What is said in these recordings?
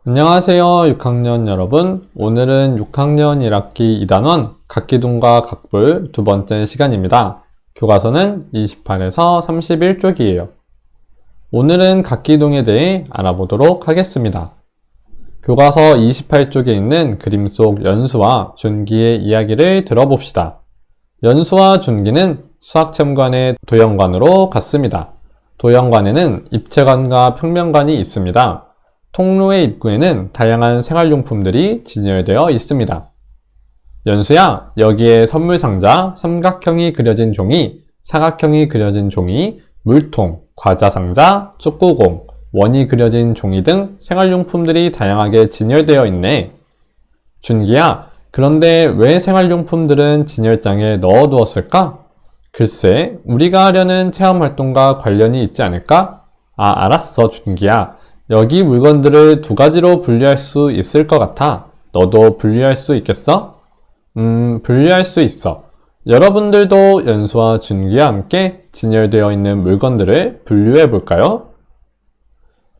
안녕하세요 6학년 여러분. 오늘은 6학년 1학기 2단원 각기둥과 각불 두 번째 시간입니다. 교과서는 28에서 31쪽이에요. 오늘은 각기둥에 대해 알아보도록 하겠습니다. 교과서 28쪽에 있는 그림 속 연수와 준기의 이야기를 들어봅시다. 연수와 준기는 수학체험관의 도형관으로 갔습니다. 도형관에는 입체관과 평면관이 있습니다. 통로의 입구에는 다양한 생활용품들이 진열되어 있습니다. 연수야, 여기에 선물상자, 삼각형이 그려진 종이, 사각형이 그려진 종이, 물통, 과자상자, 축구공, 원이 그려진 종이 등 생활용품들이 다양하게 진열되어 있네. 준기야, 그런데 왜 생활용품들은 진열장에 넣어두었을까? 글쎄, 우리가 하려는 체험활동과 관련이 있지 않을까? 알았어, 준기야. 여기 물건들을 두 가지로 분류할 수 있을 것 같아. 너도 분류할 수 있겠어? 분류할 수 있어. 여러분들도 연수와 준기와 함께 진열되어 있는 물건들을 분류해 볼까요?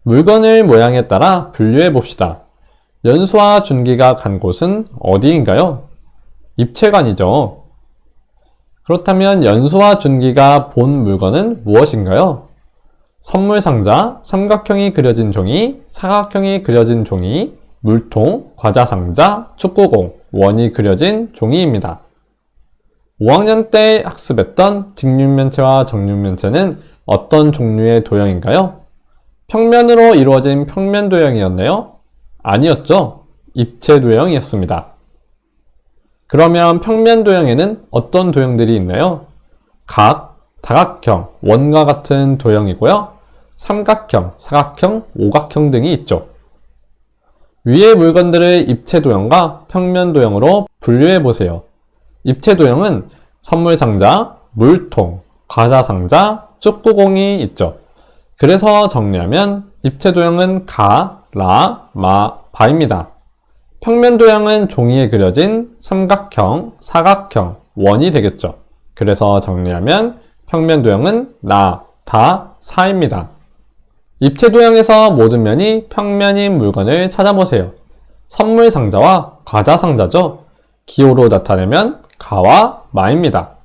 물건을 모양에 따라 물류해 봅시다. 연수와 준기가 간 곳은 어디인가요? 입체관이죠. 그렇다면 연수와 준기가 본 물건은 무엇인가요? 선물상자, 삼각형이 그려진 종이, 사각형이 그려진 종이, 물통, 과자상자, 축구공, 원이 그려진 종이입니다. 5학년 때 학습했던 직육면체와 정육면체는 어떤 종류의 도형인가요? 평면으로 이루어진 평면 도형이었나요? 아니었죠. 입체 도형이었습니다. 그러면 평면 도형에는 어떤 도형들이 있나요? 각, 다각형, 원과 같은 도형이고요. 삼각형, 사각형, 오각형 등이 있죠. 위의 물건들을 입체 도형과 평면 도형으로 분류해 보세요. 입체 도형은 선물상자, 물통, 과자상자, 축구공이 있죠. 그래서 정리하면 입체 도형은 가, 라, 마, 바입니다. 평면 도형은 종이에 그려진 삼각형, 사각형, 원이 되겠죠. 그래서 정리하면 평면 도형은 나, 다, 사입니다. 입체 도형에서 모든 면이 평면인 물건을 찾아보세요. 선물 상자와 과자 상자죠. 기호로 나타내면 가와 마입니다.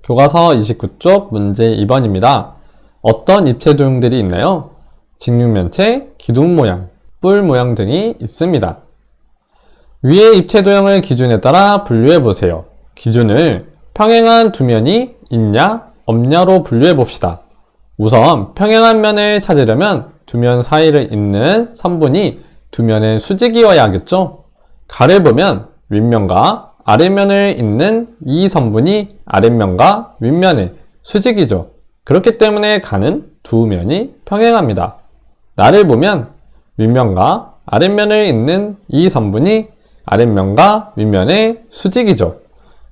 교과서 29쪽 문제 2번입니다. 어떤 입체 도형들이 있나요? 직육면체, 기둥 모양, 뿔 모양 등이 있습니다. 위의 입체 도형을 기준에 따라 분류해 보세요. 기준을 평행한 두 면이 있냐, 없냐로 분류해 봅시다. 우선 평행한 면을 찾으려면 두 면 사이를 잇는 선분이 두 면의 수직이어야 하겠죠? 가를 보면 윗면과 아랫면을 잇는 이 선분이 아랫면과 윗면의 수직이죠. 그렇기 때문에 가는 두 면이 평행합니다. 나를 보면 윗면과 아랫면을 잇는 이 선분이 아랫면과 윗면의 수직이죠.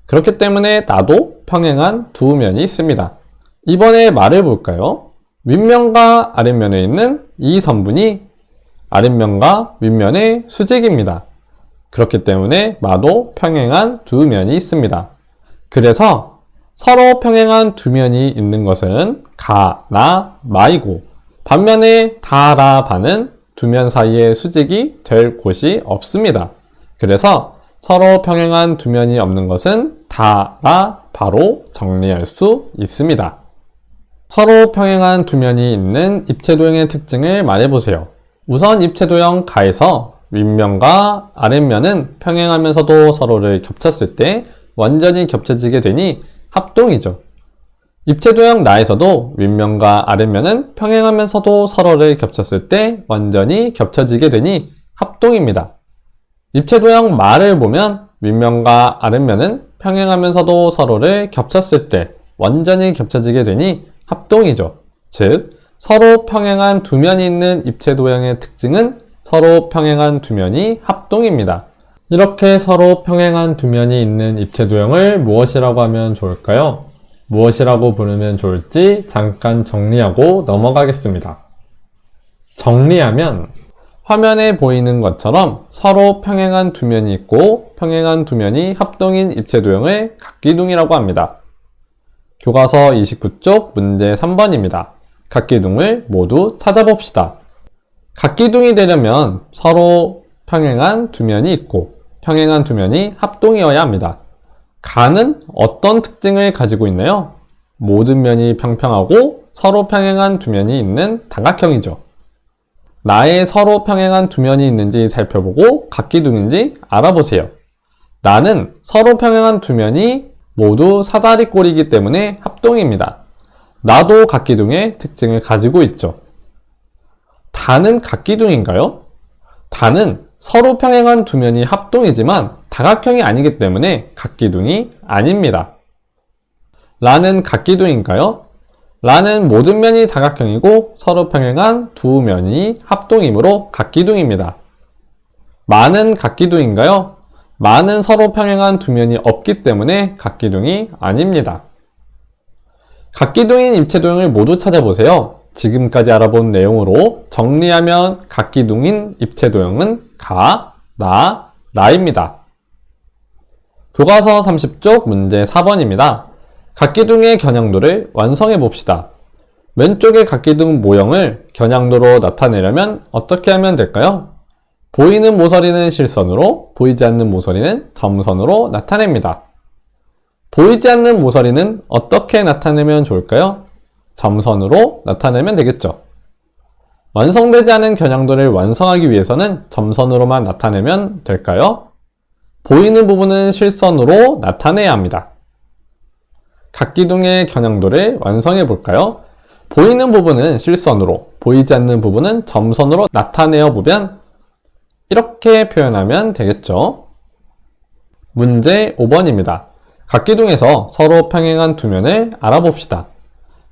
그렇기 때문에 나도 평행한 두 면이 있습니다. 이번에 말을 볼까요? 윗면과 아랫면에 있는 이 선분이 아랫면과 윗면의 수직입니다. 그렇기 때문에 마도 평행한 두 면이 있습니다. 그래서 서로 평행한 두 면이 있는 것은 가, 나, 마이고 반면에 다, 라, 바는 두 면 사이의 수직이 될 곳이 없습니다. 그래서 서로 평행한 두 면이 없는 것은 다, 라, 바로 정리할 수 있습니다. 서로 평행한 두 면이 있는 입체 도형의 특징을 말해보세요. 우선 입체 도형 가에서 윗면과 아랫면은 평행하면서도 서로를 겹쳤을 때 완전히 겹쳐지게 되니 합동이죠. 입체 도형 나에서도 윗면과 아랫면은 평행하면서도 서로를 겹쳤을 때 완전히 겹쳐지게 되니 합동입니다. 입체 도형 마를 보면 윗면과 아랫면은 평행하면서도 서로를 겹쳤을 때 완전히 겹쳐지게 되니 합동이죠. 즉, 서로 평행한 두 면이 있는 입체 도형의 특징은 서로 평행한 두 면이 합동입니다. 이렇게 서로 평행한 두 면이 있는 입체 도형을 무엇이라고 하면 좋을까요? 무엇이라고 부르면 좋을지 잠깐 정리하고 넘어가겠습니다. 정리하면 화면에 보이는 것처럼 서로 평행한 두 면이 있고 평행한 두 면이 합동인 입체 도형을 각기둥이라고 합니다. 교과서 29쪽 문제 3번입니다. 각기둥을 모두 찾아봅시다. 각기둥이 되려면 서로 평행한 두 면이 있고 평행한 두 면이 합동이어야 합니다. 가는 어떤 특징을 가지고 있나요? 모든 면이 평평하고 서로 평행한 두 면이 있는 다각형이죠. 나의 서로 평행한 두 면이 있는지 살펴보고 각기둥인지 알아보세요. 나는 서로 평행한 두 면이 모두 사다리꼴이기 때문에 합동입니다. 나도 각기둥의 특징을 가지고 있죠. 다는 각기둥인가요? 다는 서로 평행한 두 면이 합동이지만 다각형이 아니기 때문에 각기둥이 아닙니다. 라는 각기둥인가요? 라는 모든 면이 다각형이고 서로 평행한 두 면이 합동이므로 각기둥입니다. 마는 각기둥인가요? 마는 서로 평행한 두 면이 없기 때문에 각기둥이 아닙니다. 각기둥인 입체도형을 모두 찾아보세요. 지금까지 알아본 내용으로 정리하면 각기둥인 입체도형은 가, 나, 라입니다. 교과서 30쪽 문제 4번입니다. 각기둥의 겨냥도를 완성해 봅시다. 왼쪽의 각기둥 모형을 겨냥도로 나타내려면 어떻게 하면 될까요? 보이는 모서리는 실선으로, 보이지 않는 모서리는 점선으로 나타냅니다. 보이지 않는 모서리는 어떻게 나타내면 좋을까요? 점선으로 나타내면 되겠죠. 완성되지 않은 겨냥도를 완성하기 위해서는 점선으로만 나타내면 될까요? 보이는 부분은 실선으로 나타내야 합니다. 각기둥의 겨냥도를 완성해 볼까요? 보이는 부분은 실선으로, 보이지 않는 부분은 점선으로 나타내어 보면 이렇게 표현하면 되겠죠. 문제 5번입니다. 각기둥에서 서로 평행한 두 면을 알아봅시다.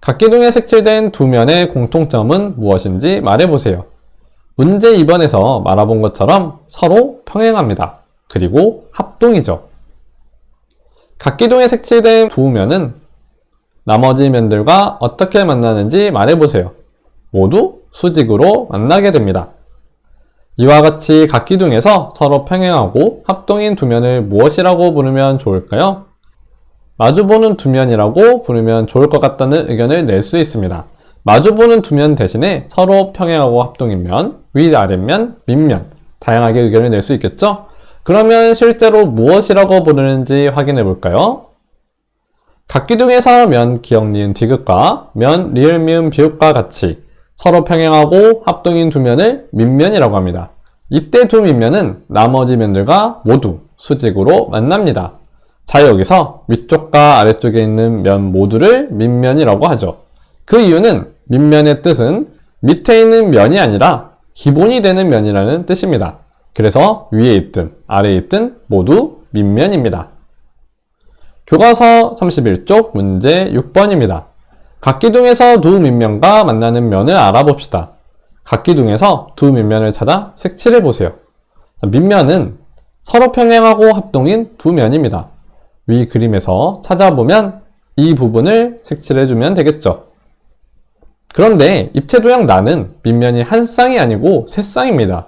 각기둥에 색칠된 두 면의 공통점은 무엇인지 말해보세요. 문제 2번에서 말해본 것처럼 서로 평행합니다. 그리고 합동이죠. 각기둥에 색칠된 두 면은 나머지 면들과 어떻게 만나는지 말해보세요. 모두 수직으로 만나게 됩니다. 이와 같이 각기둥에서 서로 평행하고 합동인 두 면을 무엇이라고 부르면 좋을까요? 마주보는 두 면이라고 부르면 좋을 것 같다는 의견을 낼 수 있습니다. 마주보는 두 면 대신에 서로 평행하고 합동인 면, 위아랫면, 밑면 다양하게 의견을 낼 수 있겠죠? 그러면 실제로 무엇이라고 부르는지 확인해 볼까요? 각기둥에서 면, 기역, 니은, 디귿과 면, 리을, 미음, 비읍과 같이 서로 평행하고 합동인 두 면을 밑면이라고 합니다. 이때 두 밑면은 나머지 면들과 모두 수직으로 만납니다. 자, 여기서 위쪽과 아래쪽에 있는 면 모두를 밑면이라고 하죠. 그 이유는 밑면의 뜻은 밑에 있는 면이 아니라 기본이 되는 면이라는 뜻입니다. 그래서 위에 있든 아래에 있든 모두 밑면입니다. 교과서 31쪽 문제 6번입니다. 각기둥에서 두 밑면과 만나는 면을 알아봅시다. 각기둥에서 두 밑면을 찾아 색칠해 보세요. 밑면은 서로 평행하고 합동인 두 면입니다. 위 그림에서 찾아보면 이 부분을 색칠해주면 되겠죠. 그런데 입체도형 나는 밑면이 한 쌍이 아니고 세 쌍입니다.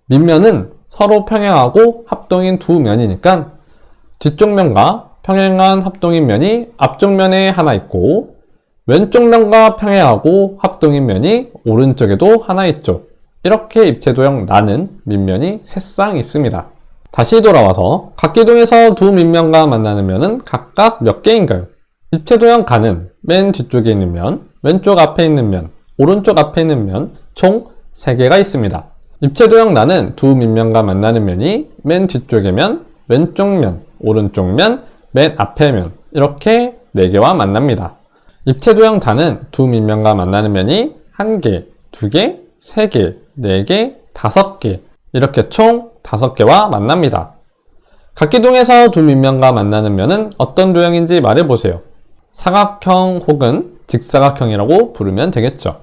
밑면은 서로 평행하고 합동인 두 면이니까 뒤쪽 면과 평행한 합동인 면이 앞쪽 면에 하나 있고 왼쪽 면과 평행하고 합동인 면이 오른쪽에도 하나 있죠. 이렇게 입체도형 나는 밑면이 세 쌍 있습니다. 다시 돌아와서 각기둥에서 두 밑면과 만나는 면은 각각 몇 개인가요? 입체도형 가는 맨 뒤쪽에 있는 면, 왼쪽 앞에 있는 면, 오른쪽 앞에 있는 면, 총 3개가 있습니다. 입체도형 나는 두 밑면과 만나는 면이 맨 뒤쪽의 면, 왼쪽 면, 오른쪽 면, 맨 앞의 면 이렇게 4개와 만납니다. 입체도형 다는 두 밑면과 만나는 면이 1개, 2개, 3개, 4개, 5개 이렇게 총 5개와 만납니다. 각기둥에서 두 밑면과 만나는 면은 어떤 도형인지 말해보세요. 사각형 혹은 직사각형이라고 부르면 되겠죠.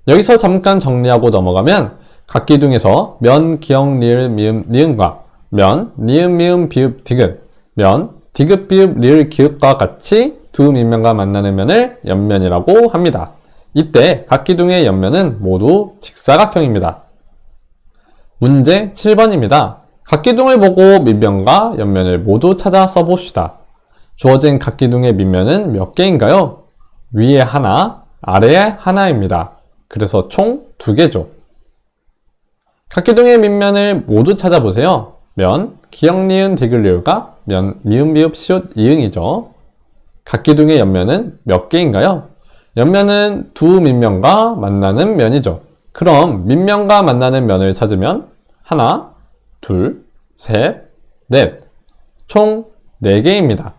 여기서 잠깐 정리하고 넘어가면 각기둥에서 면, 기역, 리을, 미음, 니은과 면, 니은, 미음, 비읍, 디귿, 면, 디귿, 비읍, 리을, 기읍과 같이 두 밑면과 만나는 면을 옆면이라고 합니다. 이때 각기둥의 옆면은 모두 직사각형입니다. 문제 7번입니다. 각기둥을 보고 밑면과 옆면을 모두 찾아 써봅시다. 주어진 각기둥의 밑면은 몇 개인가요? 위에 하나, 아래에 하나입니다. 그래서 총 2개죠. 각기둥의 밑면을 모두 찾아보세요. 면, 기역, 니은, 디귿, 리을가, 면, 미음, 비읍, 시옷, 이응이죠. 각기둥의 옆면은 몇 개인가요? 옆면은 두 밑면과 만나는 면이죠. 그럼 밑면과 만나는 면을 찾으면 하나, 둘, 셋, 넷, 총 4개입니다.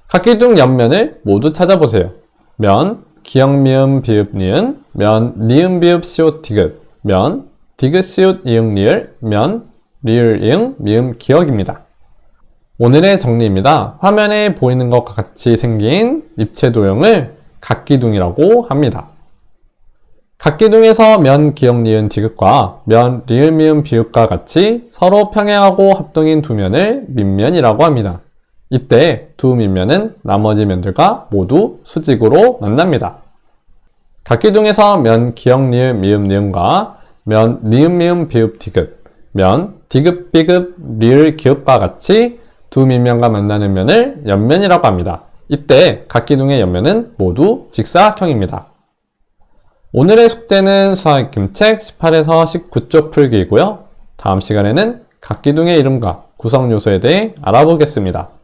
각기둥 옆면을 모두 찾아보세요. 면, 기역, 미음, 비읍, 니은, 면, 니은, 비읍, 시옷, 디귿, 면, 디귿, 시옷, 이응, 리을, 면, 리을, 이응, 미음, 기역입니다. 오늘의 정리입니다. 화면에 보이는 것과 같이 생긴 입체 도형을 각기둥이라고 합니다. 각기둥에서 면, 기역, 니은, 디귿과 면, 리을, 미음, 비읍과 같이 서로 평행하고 합동인 두 면을 밑면이라고 합니다. 이때 두 밑면은 나머지 면들과 모두 수직으로 만납니다. 각기둥에서 면, 기역, 리을, 미음, 니은과 면, 니은, 미음, 비읍, 디귿, 면, 디귿, 비귿, 리을, 기읍과 같이 두 밑면과 만나는 면을 옆면이라고 합니다. 이때 각기둥의 옆면은 모두 직사각형입니다. 오늘의 숙제는 수학익힘책 18에서 19쪽 풀기이고요. 다음 시간에는 각기둥의 이름과 구성 요소에 대해 알아보겠습니다.